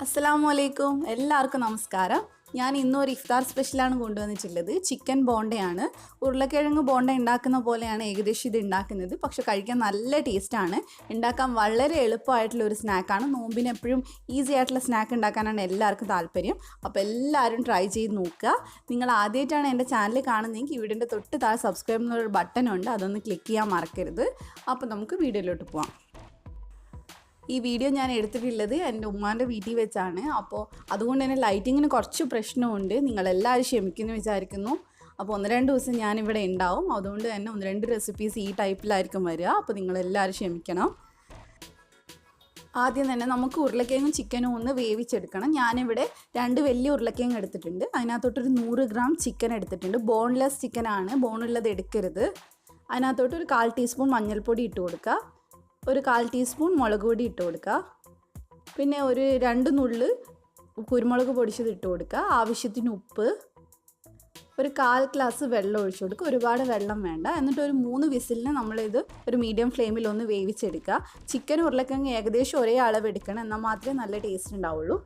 അസ്സലാമലൈക്കും എല്ലാവർക്കും നമസ്കാരം. ഞാൻ ഇന്നൊരു ഇഫ്താർ സ്പെഷ്യലാണ് കൊണ്ടുവന്നിട്ടുള്ളത്. ചിക്കൻ ബോണ്ടയാണ്. ഉരുളക്കിഴങ്ങ് ബോണ്ട ഉണ്ടാക്കുന്ന പോലെയാണ് ഏകദേശം ഇത് ഉണ്ടാക്കുന്നത്. പക്ഷെ കഴിക്കാൻ നല്ല ടേസ്റ്റാണ്. ഉണ്ടാക്കാൻ വളരെ എളുപ്പമായിട്ടുള്ള ഒരു സ്നാക്കാണ്. നോമ്പിന് എപ്പോഴും ഈസി ആയിട്ടുള്ള സ്നാക്ക് ഉണ്ടാക്കാനാണ് എല്ലാവർക്കും താല്പര്യം. അപ്പോൾ എല്ലാവരും ട്രൈ ചെയ്ത് നോക്കുക. നിങ്ങൾ ആദ്യമായിട്ടാണ് എൻ്റെ ചാനൽ കാണുന്നതെങ്കിൽ ഈ വീഡിയോൻ്റെ തൊട്ട് താഴെ സബ്സ്ക്രൈബ് എന്നൊരു ബട്ടൺ ഉണ്ട്, അതൊന്ന് ക്ലിക്ക് ചെയ്യാൻ മറക്കരുത്. അപ്പോൾ നമുക്ക് വീഡിയോയിലോട്ട് പോവാം. ഈ വീഡിയോ ഞാൻ എടുത്തിട്ടുള്ളത് എൻ്റെ ഉമ്മാൻ്റെ വീട്ടിൽ വെച്ചാണ്. അപ്പോൾ അതുകൊണ്ട് തന്നെ ലൈറ്റിങ്ങിന് കുറച്ച് പ്രശ്നമുണ്ട്. നിങ്ങളെല്ലാവരും ക്ഷമിക്കുമെന്ന് വിചാരിക്കുന്നു. അപ്പോൾ 1-2 ദിവസം ഞാനിവിടെ ഉണ്ടാവും. അതുകൊണ്ട് തന്നെ 1-2 റെസിപ്പീസ് ഈ ടൈപ്പിലായിരിക്കും വരിക. അപ്പോൾ നിങ്ങളെല്ലാവരും ക്ഷമിക്കണം. ആദ്യം തന്നെ നമുക്ക് ഉരുളക്കിഴങ്ങും ചിക്കനും ഒന്ന് വേവിച്ചെടുക്കണം. ഞാനിവിടെ 2 വലിയ ഉരുളക്കിഴങ്ങ് എടുത്തിട്ടുണ്ട്. അതിനകത്തോട്ടൊരു 100 ഗ്രാം ചിക്കൻ എടുത്തിട്ടുണ്ട്. ബോൺലെസ് ചിക്കനാണ്, ബോണുള്ളത് എടുക്കരുത്. അതിനകത്തോട്ട് ഒരു 1/4 ടീസ്പൂൺ മഞ്ഞൾപ്പൊടി ഇട്ട് കൊടുക്കുക. ഒരു 1/4 ടീസ്പൂൺ മുളക് പൊടി ഇട്ട് കൊടുക്കുക. പിന്നെ ഒരു 2 നുള്ള് കുരുമുളക് പൊടിച്ചത് ഇട്ട് കൊടുക്കുക. ആവശ്യത്തിന് ഉപ്പ്, ഒരു 1/4 ഗ്ലാസ് വെള്ളം ഒഴിച്ചു കൊടുക്കുക. ഒരുപാട് വെള്ളം വേണ്ട. എന്നിട്ട് ഒരു 3 വിസിലിന് നമ്മളിത് ഒരു മീഡിയം ഫ്ലെയിമിൽ ഒന്ന് വേവിച്ചെടുക്കുക. ചിക്കൻ ഉരുളക്കിഴങ്ങ് ഏകദേശം ഒരേ അളവ് എടുക്കണം, എന്നാൽ മാത്രമേ നല്ല ടേസ്റ്റ് ഉണ്ടാവുള്ളൂ.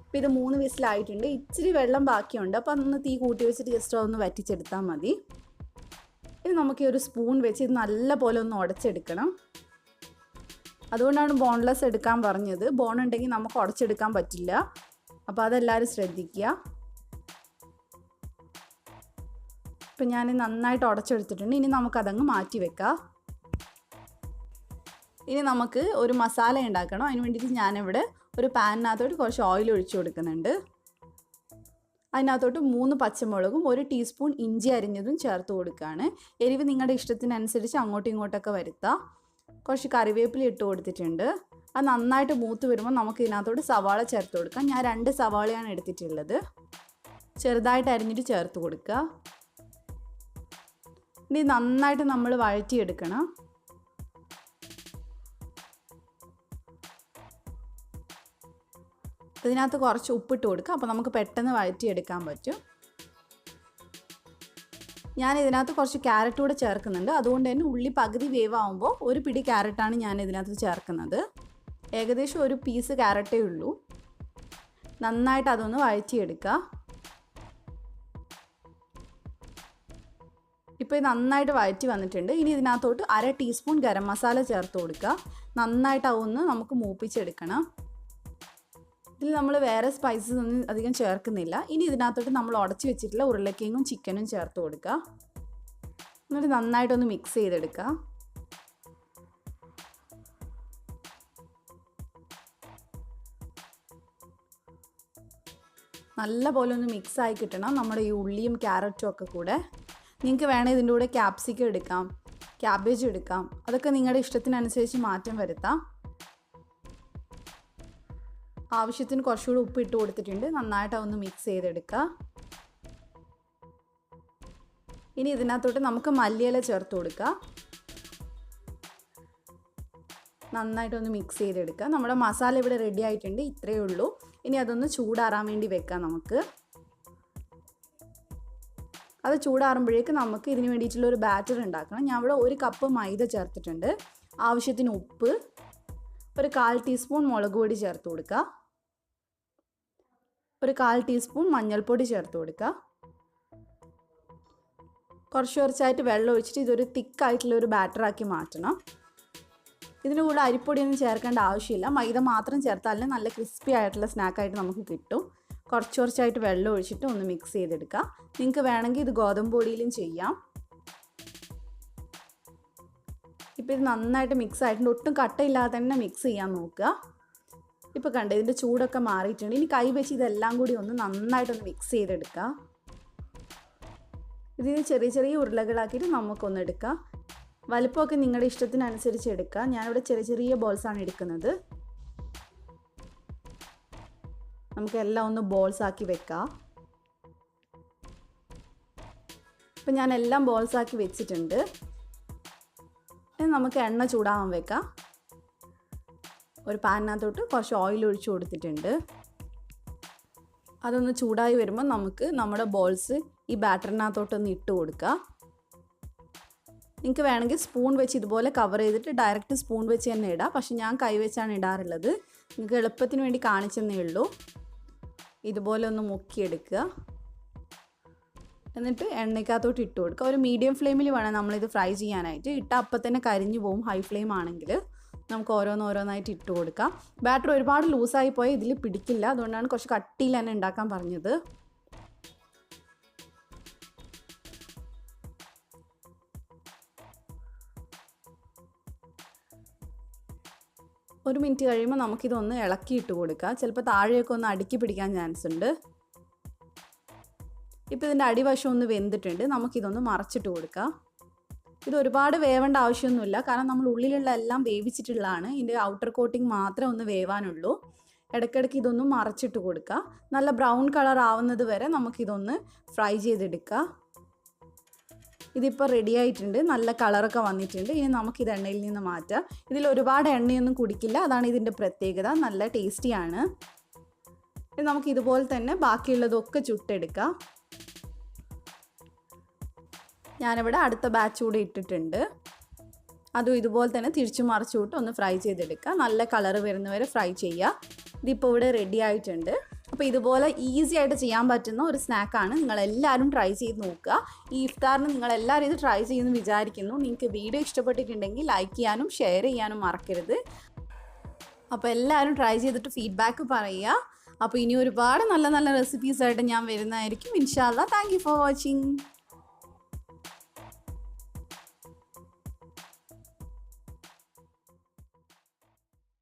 അപ്പോൾ ഇത് 3 വിസിലായിട്ടുണ്ട്. ഇച്ചിരി വെള്ളം ബാക്കിയുണ്ട്. അപ്പോൾ അതൊന്ന് തീ കൂട്ടി വെച്ചിട്ട് ജസ്റ്റ് ഒന്ന് വറ്റിച്ചെടുത്താൽ മതി. ഇത് നമുക്ക് ഈ ഒരു സ്പൂൺ വെച്ച് ഇത് നല്ല പോലെ ഒന്ന് ഉടച്ചെടുക്കണം. അതുകൊണ്ടാണ് ബോൺലെസ് എടുക്കാൻ പറഞ്ഞത്. ബോൺ ഉണ്ടെങ്കിൽ നമുക്ക് ഉടച്ചെടുക്കാൻ പറ്റില്ല. അപ്പോൾ അതെല്ലാവരും ശ്രദ്ധിക്കുക. ഇപ്പം ഞാൻ നന്നായിട്ട് ഉടച്ചെടുത്തിട്ടുണ്ട്. ഇനി നമുക്കതങ്ങ് മാറ്റി വെക്കാം. ഇനി നമുക്ക് ഒരു മസാല ഉണ്ടാക്കണം. അതിന് വേണ്ടിയിട്ട് ഞാനിവിടെ ഒരു പാനിനകത്തോട്ട് കുറച്ച് ഓയിൽ ഒഴിച്ചു കൊടുക്കുന്നുണ്ട്. അതിനകത്തോട്ട് 3 പച്ചമുളകും 1 ടീസ്പൂൺ ഇഞ്ചി അരിഞ്ഞതും ചേർത്ത് കൊടുക്കുകയാണ്. എരിവ് നിങ്ങളുടെ ഇഷ്ടത്തിനനുസരിച്ച് അങ്ങോട്ടും ഇങ്ങോട്ടൊക്കെ വരുത്താം. കുറച്ച് കറിവേപ്പില ഇട്ട് കൊടുത്തിട്ടുണ്ട്. അത് നന്നായിട്ട് മൂത്ത് വരുമ്പോൾ നമുക്ക് ഇതിനകത്തോട്ട് സവാള ചേർത്ത് കൊടുക്കാം. ഞാൻ 2 സവാളയാണ് എടുത്തിട്ടുള്ളത്. ചെറുതായിട്ട് അരിഞ്ഞിട്ട് ചേർത്ത് കൊടുക്കുക. ഇനി നന്നായിട്ട് നമ്മൾ വഴറ്റിയെടുക്കണം. ഇതിനകത്ത് കുറച്ച് ഉപ്പിട്ട് കൊടുക്കുക. അപ്പോൾ നമുക്ക് പെട്ടെന്ന് വഴറ്റിയെടുക്കാൻ പറ്റും. ഞാൻ ഇതിനകത്ത് കുറച്ച് ക്യാരറ്റ് കൂടെ ചേർക്കുന്നുണ്ട്. അതുകൊണ്ട് തന്നെ ഉള്ളി പകുതി വേവാകുമ്പോൾ ഒരു പിടി ക്യാരറ്റാണ് ഞാൻ ഇതിനകത്ത് ചേർക്കുന്നത്. ഏകദേശം ഒരു പീസ് ക്യാരറ്റേ ഉള്ളൂ. നന്നായിട്ട് അതൊന്ന് വഴറ്റിയെടുക്കുക. ഇപ്പോൾ ഇത് നന്നായിട്ട് വഴറ്റി വന്നിട്ടുണ്ട്. ഇനി ഇതിനകത്തോട്ട് 1/2 ടീസ്പൂൺ ഗരം മസാല ചേർത്ത് കൊടുക്കുക. നന്നായിട്ട് അതൊന്ന് നമുക്ക് മൂപ്പിച്ചെടുക്കണം. ഇതിൽ നമ്മൾ വേറെ സ്പൈസസ് ഒന്നും അധികം ചേർക്കുന്നില്ല. ഇനി ഇതിനകത്തോട്ട് നമ്മൾ ഉടച്ച് വെച്ചിട്ടുള്ള ഉരുളക്കിഴങ്ങും ചിക്കനും ചേർത്ത് കൊടുക്കുക. എന്നിട്ട് നന്നായിട്ടൊന്ന് മിക്സ് ചെയ്തെടുക്കുക. നല്ല പോലെ ഒന്ന് മിക്സായി കിട്ടണം നമ്മുടെ ഈ ഉള്ളിയും ക്യാരറ്റും ഒക്കെ കൂടെ. നിങ്ങൾക്ക് വേണേൽ ഇതിൻ്റെ കൂടെ ക്യാപ്സിക്കം എടുക്കാം, ക്യാബേജ് എടുക്കാം. അതൊക്കെ നിങ്ങളുടെ ഇഷ്ടത്തിനനുസരിച്ച് മാറ്റം വരുത്താം. ആവശ്യത്തിന് കുറച്ചുകൂടി ഉപ്പ് ഇട്ട് കൊടുത്തിട്ടുണ്ട്. നന്നായിട്ട് ഒന്ന് മിക്സ് ചെയ്തെടുക്കുക. ഇനി ഇതിനകത്തോട്ട് നമുക്ക് മല്ലിയില ചേർത്ത് കൊടുക്കുക. നന്നായിട്ടൊന്ന് മിക്സ് ചെയ്തെടുക്കുക. നമ്മുടെ മസാല ഇവിടെ റെഡി ആയിട്ടുണ്ട്. ഇത്രയേ ഉള്ളൂ. ഇനി അതൊന്ന് ചൂടാറാൻ വേണ്ടി വെക്കാം നമുക്ക്. അത് ചൂടാറുമ്പോഴേക്ക് നമുക്ക് ഇതിന് വേണ്ടിയിട്ടുള്ള ഒരു ബാറ്റർ ഉണ്ടാക്കണം. ഞാൻ ഇവിടെ 1 കപ്പ് മൈദ ചേർത്തിട്ടുണ്ട്. ആവശ്യത്തിന് ഉപ്പ്, ഒരു 1/4 ടീസ്പൂൺ മുളക് പൊടി ചേർത്ത് കൊടുക്കുക. ഒരു 1/4 ടീസ്പൂൺ മഞ്ഞൾപ്പൊടി ചേർത്ത് കൊടുക്കുക. കുറച്ചായിട്ട് വെള്ളം ഒഴിച്ചിട്ട് ഇതൊരു തിക്കായിട്ടുള്ള ഒരു ബാറ്ററാക്കി മാറ്റണം. ഇതിന് കൂടെ അരിപ്പൊടിയൊന്നും ചേർക്കേണ്ട ആവശ്യമില്ല. മൈദ മാത്രം ചേർത്താൽ നല്ല ക്രിസ്പി ആയിട്ടുള്ള സ്നാക്കായിട്ട് നമുക്ക് കിട്ടും. കുറച്ചായിട്ട് വെള്ളം ഒഴിച്ചിട്ട് ഒന്ന് മിക്സ് ചെയ്തെടുക്കുക. നിങ്ങൾക്ക് വേണമെങ്കിൽ ഇത് ഗോതമ്പ് പൊടിയിലും ചെയ്യാം. ഇപ്പോൾ ഇത് നന്നായിട്ട് മിക്സ് ആയിട്ടുണ്ട്. ഒട്ടും കട്ടയില്ലാതെ തന്നെ മിക്സ് ചെയ്യാൻ നോക്കുക. ഇപ്പോൾ കണ്ടേ ഇതിൻ്റെ ചൂടൊക്കെ മാറിയിട്ടുണ്ട്. ഇനി കൈ വെച്ച് ഇതെല്ലാം കൂടി ഒന്ന് നന്നായിട്ടൊന്ന് മിക്സ് ചെയ്തെടുക്കുക. ഇതിന് ചെറിയ ചെറിയ ഉരുളകളാക്കിയിട്ട് നമുക്കൊന്ന് എടുക്കാം. വലുപ്പമൊക്കെ നിങ്ങളുടെ ഇഷ്ടത്തിനനുസരിച്ച് എടുക്കുക. ഞാനിവിടെ ചെറിയ ചെറിയ ബോൾസാണ് എടുക്കുന്നത്. നമുക്കെല്ലാം ഒന്ന് ബോൾസ് ആക്കി വെക്കാം. ഇപ്പം ഞാൻ എല്ലാം ബോൾസ് ആക്കി വെച്ചിട്ടുണ്ട്. ഇനി നമുക്ക് എണ്ണ ചൂടാവാൻ വെക്കാം. ഒരു പാനിനകത്തോട്ട് കുറച്ച് ഓയിൽ ഒഴിച്ച് കൊടുത്തിട്ടുണ്ട്. അതൊന്ന് ചൂടായി വരുമ്പോൾ നമുക്ക് നമ്മുടെ ബോൾസ് ഈ ബാറ്ററിനകത്തോട്ടൊന്ന് ഇട്ട് കൊടുക്കുക. നിങ്ങൾക്ക് വേണമെങ്കിൽ സ്പൂൺ വെച്ച് ഇതുപോലെ കവർ ചെയ്തിട്ട് ഡയറക്റ്റ് സ്പൂൺ വെച്ച് തന്നെ ഇടാം. പക്ഷെ ഞാൻ കൈ വെച്ചാണ് ഇടാറുള്ളത്. നിങ്ങൾക്ക് എളുപ്പത്തിന് വേണ്ടി കാണിച്ചെന്നേ ഉള്ളൂ. ഇതുപോലെ ഒന്ന് മുക്കിയെടുക്കുക. എന്നിട്ട് എണ്ണയ്ക്കകത്തോട്ട് ഇട്ട് കൊടുക്കുക. ഒരു മീഡിയം ഫ്ലെയിമിൽ വേണം നമ്മളിത് ഫ്രൈ ചെയ്യാനായിട്ട്. ഇട്ടാൽ അപ്പം തന്നെ കരിഞ്ഞു പോകും. ഹൈ ഫ്ലെയിം ആണെങ്കിൽ നമുക്ക് ഓരോന്നോരോന്നായിട്ട് ഇട്ട് കൊടുക്കാം. ബാറ്റർ ഒരുപാട് ലൂസായി പോയാൽ ഇതിൽ പിടിക്കില്ല. അതുകൊണ്ടാണ് കുറച്ച് കട്ടിയിൽ തന്നെ ഉണ്ടാക്കാൻ പറഞ്ഞത്. ഒരു മിനിറ്റ് കഴിയുമ്പോൾ നമുക്കിതൊന്ന് ഇളക്കിയിട്ട് കൊടുക്കാം. ചിലപ്പോൾ താഴെയൊക്കെ ഒന്ന് അടുക്കി പിടിക്കാൻ ചാൻസ് ഉണ്ട്. ഇപ്പോൾ ഇതിൻ്റെ അടിവശം ഒന്ന് വെന്തിട്ടുണ്ട്. നമുക്കിതൊന്ന് മറച്ചിട്ട് കൊടുക്കാം. ഇത് ഒരുപാട് വേവേണ്ട ആവശ്യമൊന്നുമില്ല, കാരണം നമ്മൾ ഉള്ളിലുള്ള എല്ലാം വേവിച്ചിട്ടുള്ളതാണ്. ഇതിൻ്റെ ഔട്ടർ കോട്ടിങ് മാത്രമേ ഒന്ന് വേവാനുള്ളൂ. ഇടയ്ക്കിടയ്ക്ക് ഇതൊന്ന് മറച്ചിട്ട് കൊടുക്കുക. നല്ല ബ്രൗൺ കളർ ആവുന്നത് വരെ നമുക്കിതൊന്ന് ഫ്രൈ ചെയ്തെടുക്കുക. ഇതിപ്പോൾ റെഡി ആയിട്ടുണ്ട്. നല്ല കളറൊക്കെ വന്നിട്ടുണ്ട്. ഇനി നമുക്കിത് എണ്ണയിൽ നിന്ന് മാറ്റാം. ഇതിൽ ഒരുപാട് എണ്ണയൊന്നും കുടിക്കില്ല, അതാണ് ഇതിൻ്റെ പ്രത്യേകത. നല്ല ടേസ്റ്റിയാണ്. ഇനി നമുക്ക് ഇതുപോലെ തന്നെ ബാക്കിയുള്ളതൊക്കെ ചുട്ടെടുക്കാം. ഞാനിവിടെ അടുത്ത ബാച്ച് കൂടെ ഇട്ടിട്ടുണ്ട്. അതും ഇതുപോലെ തന്നെ തിരിച്ചു മറിച്ചു വിട്ട് ഒന്ന് ഫ്രൈ ചെയ്തെടുക്കുക. നല്ല കളറ് വരുന്നവരെ ഫ്രൈ ചെയ്യുക. ഇതിപ്പോൾ ഇവിടെ റെഡി ആയിട്ടുണ്ട്. അപ്പോൾ ഇതുപോലെ ഈസി ആയിട്ട് ചെയ്യാൻ പറ്റുന്ന ഒരു സ്നാക്കാണ്. നിങ്ങളെല്ലാവരും ട്രൈ ചെയ്ത് നോക്കുക. ഈ ഇഫ്താറിന് നിങ്ങളെല്ലാവരും ഇത് ട്രൈ ചെയ്യുമെന്ന് വിചാരിക്കുന്നു. നിങ്ങൾക്ക് വീഡിയോ ഇഷ്ടപ്പെട്ടിട്ടുണ്ടെങ്കിൽ ലൈക്ക് ചെയ്യാനും ഷെയർ ചെയ്യാനും മറക്കരുത്. അപ്പോൾ എല്ലാവരും ട്രൈ ചെയ്തിട്ട് ഫീഡ്ബാക്ക് പറയുക. അപ്പോൾ ഇനി ഒരുപാട് നല്ല നല്ല റെസിപ്പീസായിട്ട് ഞാൻ വരുന്നതായിരിക്കും ഇൻഷാ അല്ലാഹ്. Thank you for watching.